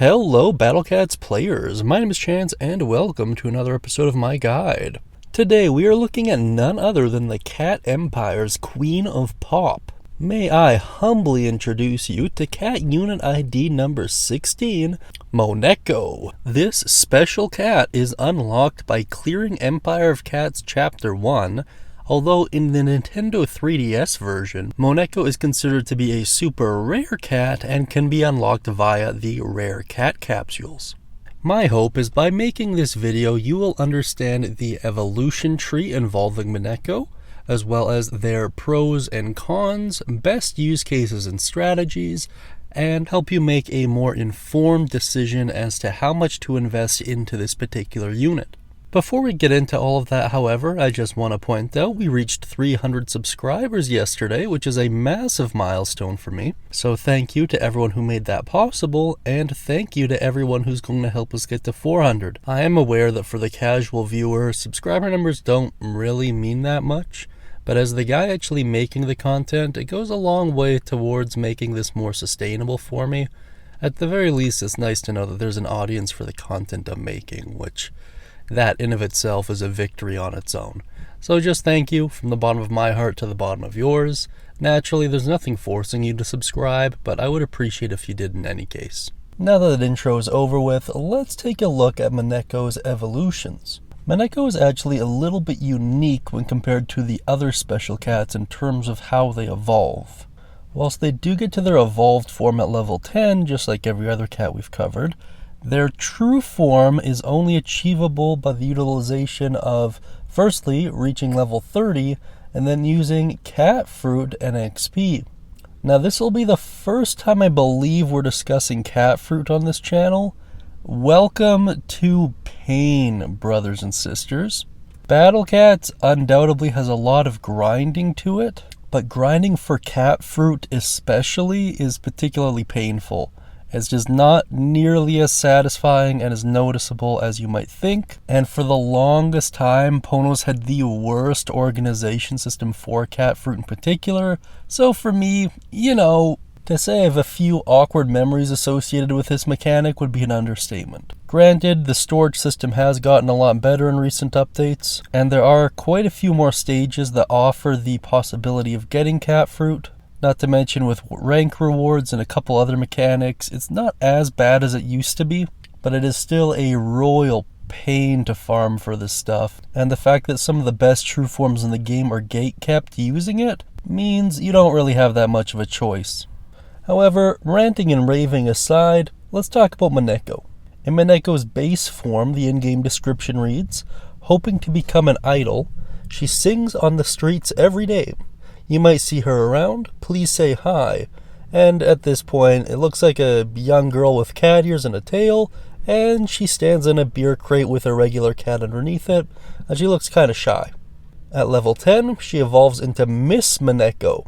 Hello Battle Cats players, my name is Chance and welcome to another episode of my guide. Today we are looking at none other than the Cat Empire's Queen of Pop. May I humbly introduce you to Cat Unit ID number 16, Moneko. This special cat is unlocked by clearing Empire of Cats Chapter 1, although in the Nintendo 3DS version, Moneko is considered to be a super rare cat and can be unlocked via the Rare Cat Capsules. My hope is by making this video you will understand the evolution tree involving Moneko, as well as their pros and cons, best use cases and strategies, and help you make a more informed decision as to how much to invest into this particular unit. Before we get into all of that, however, I just want to point out we reached 300 subscribers yesterday, which is a massive milestone for me. So thank you to everyone who made that possible, and thank you to everyone who's going to help us get to 400. I am aware that for the casual viewer, subscriber numbers don't really mean that much, but as the guy actually making the content, it goes a long way towards making this more sustainable for me. At the very least, it's nice to know that there's an audience for the content I'm making, which that in of itself is a victory on its own. So just thank you from the bottom of my heart to the bottom of yours. Naturally, there's nothing forcing you to subscribe, but I would appreciate if you did in any case. Now that the intro is over with, let's take a look at Moneko's evolutions. Moneko is actually a little bit unique when compared to the other special cats in terms of how they evolve. Whilst they do get to their evolved form at level 10, just like every other cat we've covered, their true form is only achievable by the utilization of, firstly, reaching level 30, and then using cat fruit and XP. Now this will be the first time I believe we're discussing cat fruit on this channel. Welcome to pain, brothers and sisters. Battle Cats undoubtedly has a lot of grinding to it, but grinding for cat fruit especially is particularly painful. It's just not nearly as satisfying and as noticeable as you might think. And for the longest time, Ponos had the worst organization system for cat fruit in particular. So for me, to say I have a few awkward memories associated with this mechanic would be an understatement. Granted, the storage system has gotten a lot better in recent updates, and there are quite a few more stages that offer the possibility of getting cat fruit. Not to mention with rank rewards and a couple other mechanics, it's not as bad as it used to be, but it is still a royal pain to farm for this stuff. And the fact that some of the best true forms in the game are gate-kept using it means you don't really have that much of a choice. However, ranting and raving aside, let's talk about Moneko. In Moneko's base form, the in-game description reads, "Hoping to become an idol, she sings on the streets every day. You might see her around, please say hi." And at this point, it looks like a young girl with cat ears and a tail, and she stands in a beer crate with a regular cat underneath it, and she looks kind of shy. At level 10, she evolves into Miss Moneko,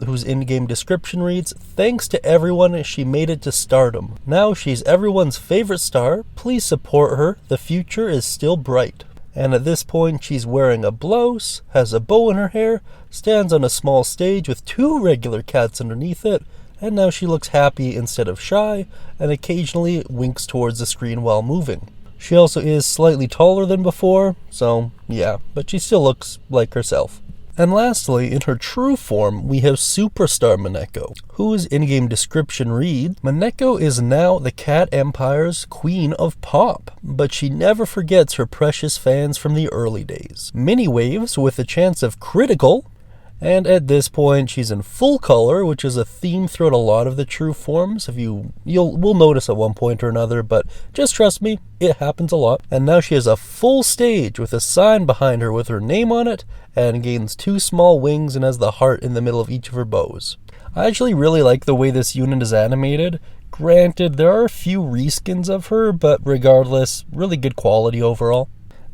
whose in-game description reads, "Thanks to everyone, she made it to stardom. Now she's everyone's favorite star, please support her, the future is still bright." And at this point, she's wearing a blouse, has a bow in her hair, stands on a small stage with two regular cats underneath it, and now she looks happy instead of shy, and occasionally winks towards the screen while moving. She also is slightly taller than before, so yeah, but she still looks like herself. And lastly, in her true form, we have Superstar Moneko, whose in-game description reads, "Moneko is now the Cat Empire's Queen of Pop, but she never forgets her precious fans from the early days. Mini waves with a chance of critical," and at this point she's in full color, which is a theme throughout a lot of the true forms. We'll notice at one point or another, but just trust me, it happens a lot. And now she has a full stage with a sign behind her with her name on it, and gains two small wings and has the heart in the middle of each of her bows. I actually really like the way this unit is animated. Granted, there are a few reskins of her, but regardless, really good quality overall.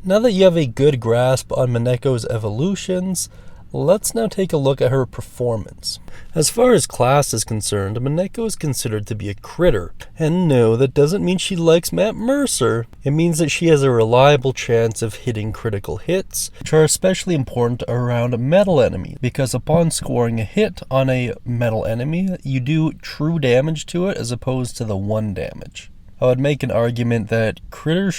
Now that you have a good grasp on Moneko's evolutions, let's now take a look at her performance. As far as class is concerned, Moneko is considered to be a critter. And no, that doesn't mean she likes Matt Mercer. It means that she has a reliable chance of hitting critical hits, which are especially important around metal enemies, because upon scoring a hit on a metal enemy, you do true damage to it as opposed to the 1 damage. I would make an argument that you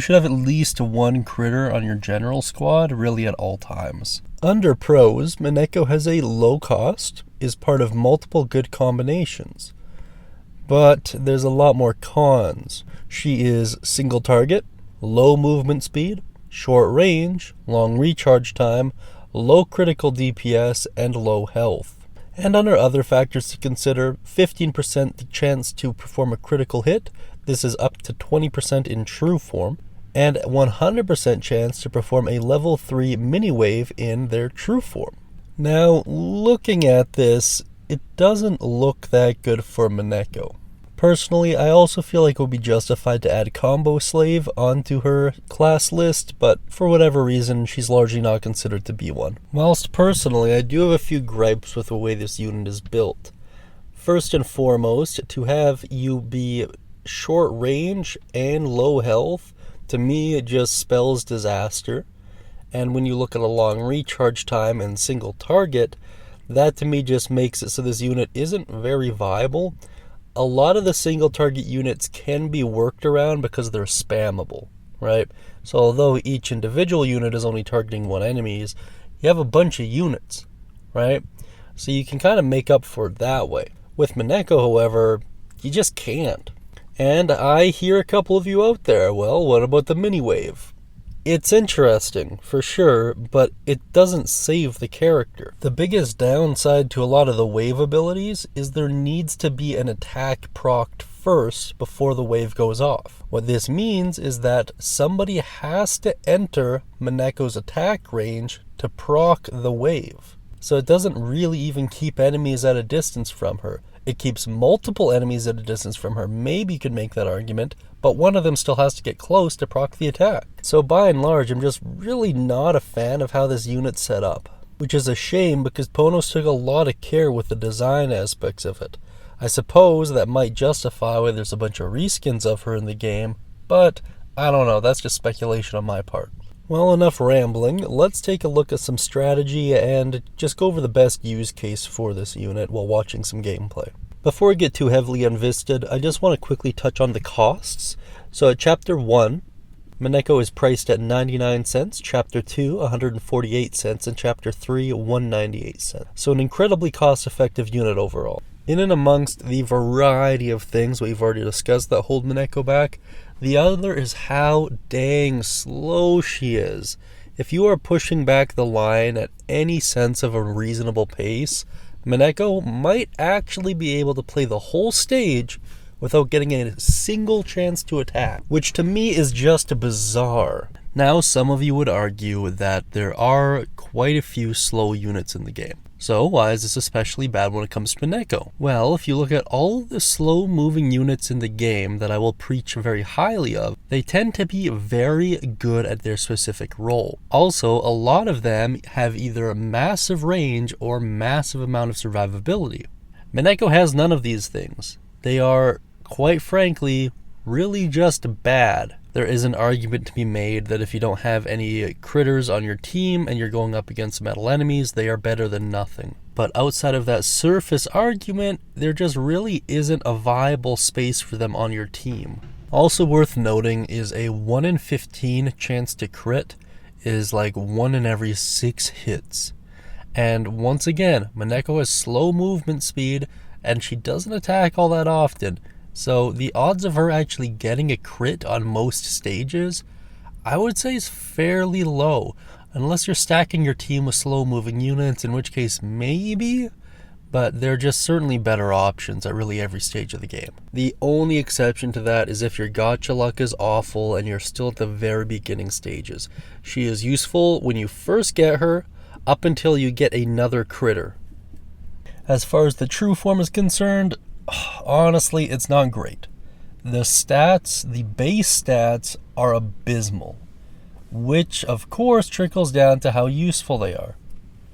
should have at least one critter on your general squad, really at all times. Under pros, Moneko has a low cost, is part of multiple good combinations. But there's a lot more cons. She is single target, low movement speed, short range, long recharge time, low critical DPS, and low health. And under other factors to consider, 15% the chance to perform a critical hit, this is up to 20% in true form, and 100% chance to perform a level 3 mini wave in their true form. Now, looking at this, it doesn't look that good for Moneko. Personally, I also feel like it would be justified to add Combo Slave onto her class list, but for whatever reason, she's largely not considered to be one. Whilst personally, I do have a few gripes with the way this unit is built. First and foremost, to have you be short range and low health, to me it just spells disaster. And when you look at a long recharge time and single target, that to me just makes it so this unit isn't very viable. A lot of the single target units can be worked around because they're spammable, right? So although each individual unit is only targeting one enemy, you have a bunch of units, right? So you can kind of make up for it that way. With Moneko, however, you just can't. And I hear a couple of you out there, well, what about the mini wave? It's interesting, for sure, but it doesn't save the character. The biggest downside to a lot of the wave abilities is there needs to be an attack procced first before the wave goes off. What this means is that somebody has to enter Moneko's attack range to proc the wave. So it doesn't really even keep enemies at a distance from her. It keeps multiple enemies at a distance from her. Maybe you could make that argument, but one of them still has to get close to proc the attack. So by and large, I'm just really not a fan of how this unit's set up, which is a shame because Ponos took a lot of care with the design aspects of it. I suppose that might justify why there's a bunch of reskins of her in the game, but I don't know, that's just speculation on my part. Well, enough rambling. Let's take a look at some strategy and just go over the best use case for this unit while watching some gameplay. Before we get too heavily invested, I just want to quickly touch on the costs. So at Chapter 1, Moneko is priced at 99 cents, Chapter 2, 148 cents, and Chapter 3, 198 cents. So an incredibly cost-effective unit overall. In and amongst the variety of things we've already discussed that hold Moneko back, the other is how dang slow she is. If you are pushing back the line at any sense of a reasonable pace, Moneko might actually be able to play the whole stage without getting a single chance to attack, which to me is just bizarre. Now, some of you would argue that there are quite a few slow units in the game. So why is this especially bad when it comes to Moneko? Well, if you look at all the slow-moving units in the game that I will preach very highly of, they tend to be very good at their specific role. Also, a lot of them have either a massive range or massive amount of survivability. Moneko has none of these things. They are, quite frankly, really just bad. There is an argument to be made that if you don't have any critters on your team and you're going up against metal enemies, they are better than nothing. But outside of that surface argument, there just really isn't a viable space for them on your team. Also worth noting is a 1 in 15 chance to crit is like 1 in every 6 hits. And once again, Moneko has slow movement speed and she doesn't attack all that often. So the odds of her actually getting a crit on most stages, I would say is fairly low. Unless you're stacking your team with slow-moving units, in which case maybe, but they're just certainly better options at really every stage of the game. The only exception to that is if your gacha luck is awful and you're still at the very beginning stages. She is useful when you first get her, up until you get another critter. As far as the true form is concerned, honestly, it's not great. The stats, the base stats, are abysmal, which of course trickles down to how useful they are.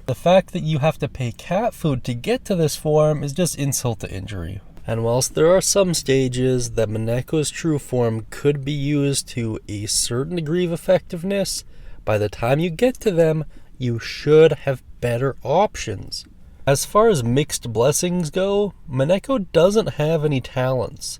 The fact that you have to pay cat food to get to this form is just insult to injury. And whilst there are some stages that Moneko's true form could be used to a certain degree of effectiveness, by the time you get to them, you should have better options. As far as mixed blessings go, Moneko doesn't have any talents,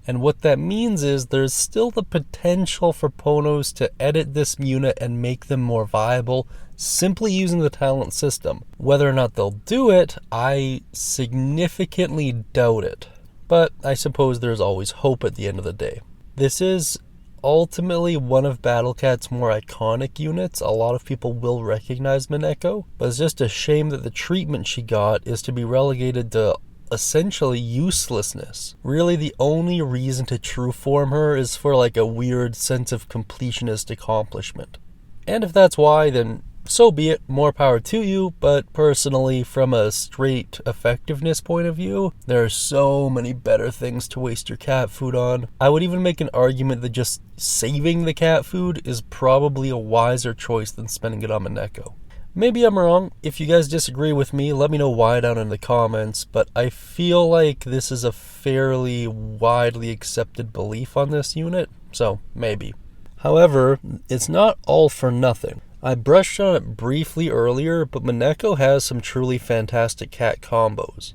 And what that means is there's still the potential for Ponos to edit this unit and make them more viable simply using the talent system. Whether or not they'll do it, I significantly doubt it. But I suppose there's always hope at the end of the day. This is ultimately one of Battle Cat's more iconic units. A lot of people will recognize Moneko, but it's just a shame that the treatment she got is to be relegated to essentially uselessness. Really, the only reason to true form her is for like a weird sense of completionist accomplishment. And if that's why, then so be it, more power to you, but personally, from a straight effectiveness point of view, there are so many better things to waste your cat food on. I would even make an argument that just saving the cat food is probably a wiser choice than spending it on Moneko. Maybe I'm wrong. If you guys disagree with me, let me know why down in the comments, but I feel like this is a fairly widely accepted belief on this unit, so maybe. However, it's not all for nothing. I brushed on it briefly earlier, but Moneko has some truly fantastic cat combos.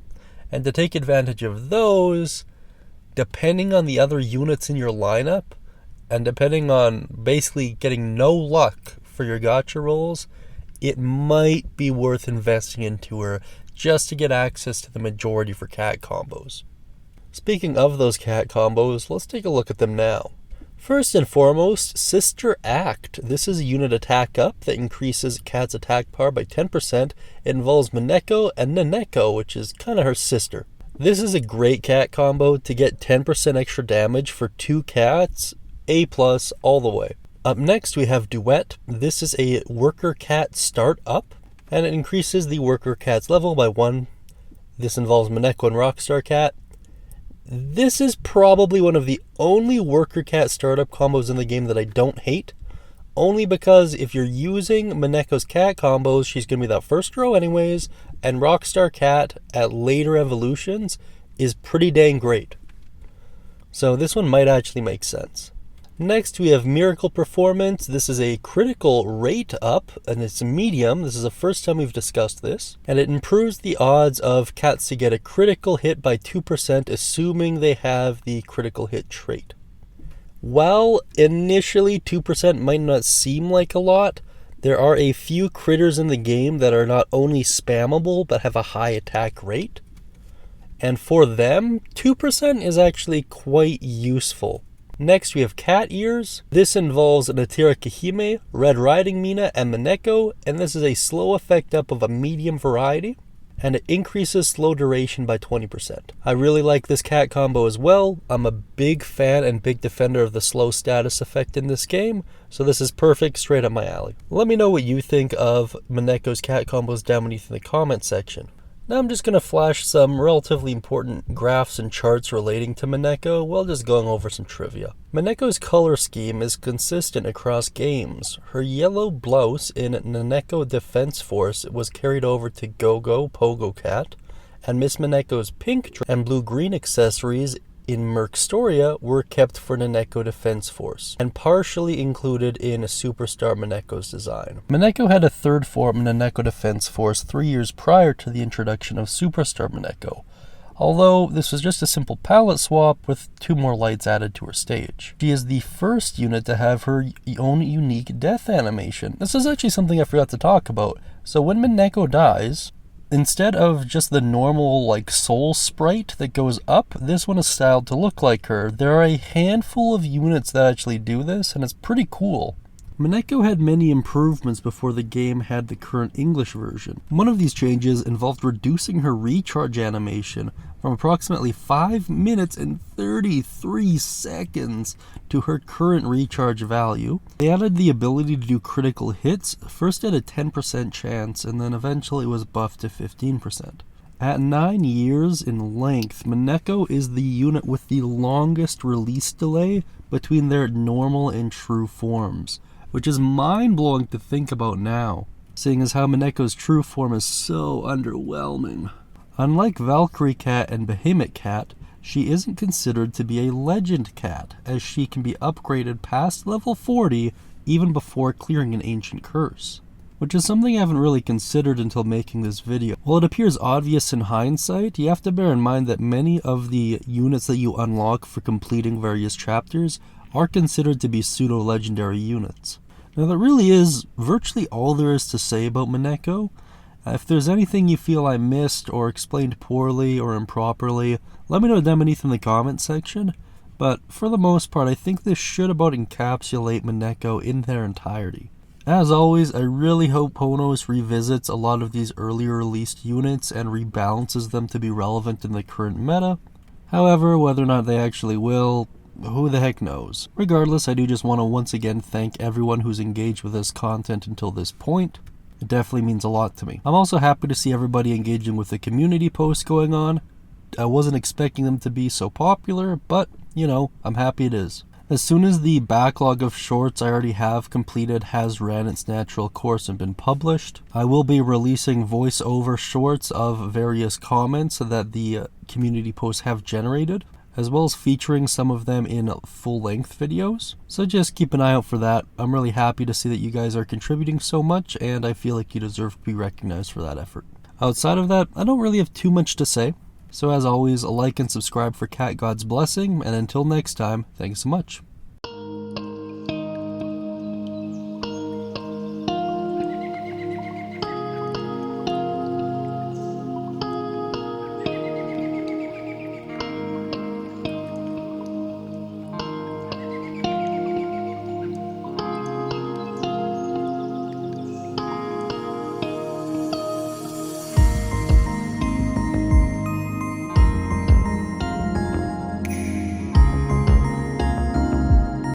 And to take advantage of those, depending on the other units in your lineup, and depending on basically getting no luck for your gacha rolls, it might be worth investing into her just to get access to the majority of her cat combos. Speaking of those cat combos, let's take a look at them now. First and foremost, Sister Act. This is a unit attack up that increases cat's attack power by 10%. It involves Moneko and Moneko, which is kind of her sister. This is a great cat combo to get 10% extra damage for 2 cats, A+ all the way. Up next we have Duet. This is a worker cat start up, and it increases the worker cat's level by 1. This involves Moneko and Rockstar Cat. This is probably one of the only worker cat startup combos in the game that I don't hate, only because if you're using Moneko's cat combos, she's going to be that first row anyways, and Rockstar Cat at later evolutions is pretty dang great. So this one might actually make sense. Next we have Miracle Performance. This is a critical rate up, and it's medium. This is the first time we've discussed this. And it improves the odds of cats to get a critical hit by 2%, assuming they have the critical hit trait. While initially 2% might not seem like a lot, there are a few critters in the game that are not only spammable, but have a high attack rate. And for them, 2% is actually quite useful. Next we have Cat Ears. This involves Natira Kahime, Red Riding Mina, and Moneko, and this is a slow effect up of a medium variety, and it increases slow duration by 20%. I really like this cat combo as well. I'm a big fan and big defender of the slow status effect in this game, so this is perfect, straight up my alley. Let me know what you think of Moneko's cat combos down beneath in the comment section. Now I'm just going to flash some relatively important graphs and charts relating to Moneko while just going over some trivia. Moneko's color scheme is consistent across games. Her yellow blouse in Moneko Defense Force was carried over to Go-Go Pogo Cat, and Miss Moneko's pink and blue-green accessories in Mercstoria were kept for Moneko Defense Force, and partially included in Superstar Moneko's design. Moneko had a third form in Moneko Defense Force 3 years prior to the introduction of Superstar Moneko, although this was just a simple palette swap with 2 more lights added to her stage. She is the first unit to have her own unique death animation. This is actually something I forgot to talk about. So when Moneko dies, instead of just the normal soul sprite that goes up, this one is styled to look like her. There are a handful of units that actually do this, and it's pretty cool. Moneko had many improvements before the game had the current English version. One of these changes involved reducing her recharge animation from approximately 5 minutes and 33 seconds to her current recharge value. They added the ability to do critical hits, first at a 10% chance, and then eventually was buffed to 15%. At 9 years in length, Moneko is the unit with the longest release delay between their normal and true forms, which is mind-blowing to think about now, seeing as how Moneko's true form is so underwhelming. Unlike Valkyrie Cat and Behemoth Cat, she isn't considered to be a legend cat, as she can be upgraded past level 40 even before clearing an ancient curse. which is something I haven't really considered until making this video. While it appears obvious in hindsight, you have to bear in mind that many of the units that you unlock for completing various chapters are considered to be pseudo-legendary units. Now that really is virtually all there is to say about Moneko. If there's anything you feel I missed or explained poorly or improperly, let me know down beneath in the comment section. But for the most part, I think this should about encapsulate Moneko in their entirety. As always, I really hope Ponos revisits a lot of these earlier released units and rebalances them to be relevant in the current meta. However, whether or not they actually will, who the heck knows. Regardless, I do just want to once again thank everyone who's engaged with this content until this point. It definitely means a lot to me. I'm also happy to see everybody engaging with the community posts going on. I wasn't expecting them to be so popular, but, you know, I'm happy it is. As soon as the backlog of shorts I already have completed has ran its natural course and been published, I will be releasing voiceover shorts of various comments that the community posts have generated, as well as featuring some of them in full-length videos. So just keep an eye out for that. I'm really happy to see that you guys are contributing so much, and I feel like you deserve to be recognized for that effort. Outside of that, I don't really have too much to say. So as always, like and subscribe for Cat God's blessing, and until next time, thanks so much.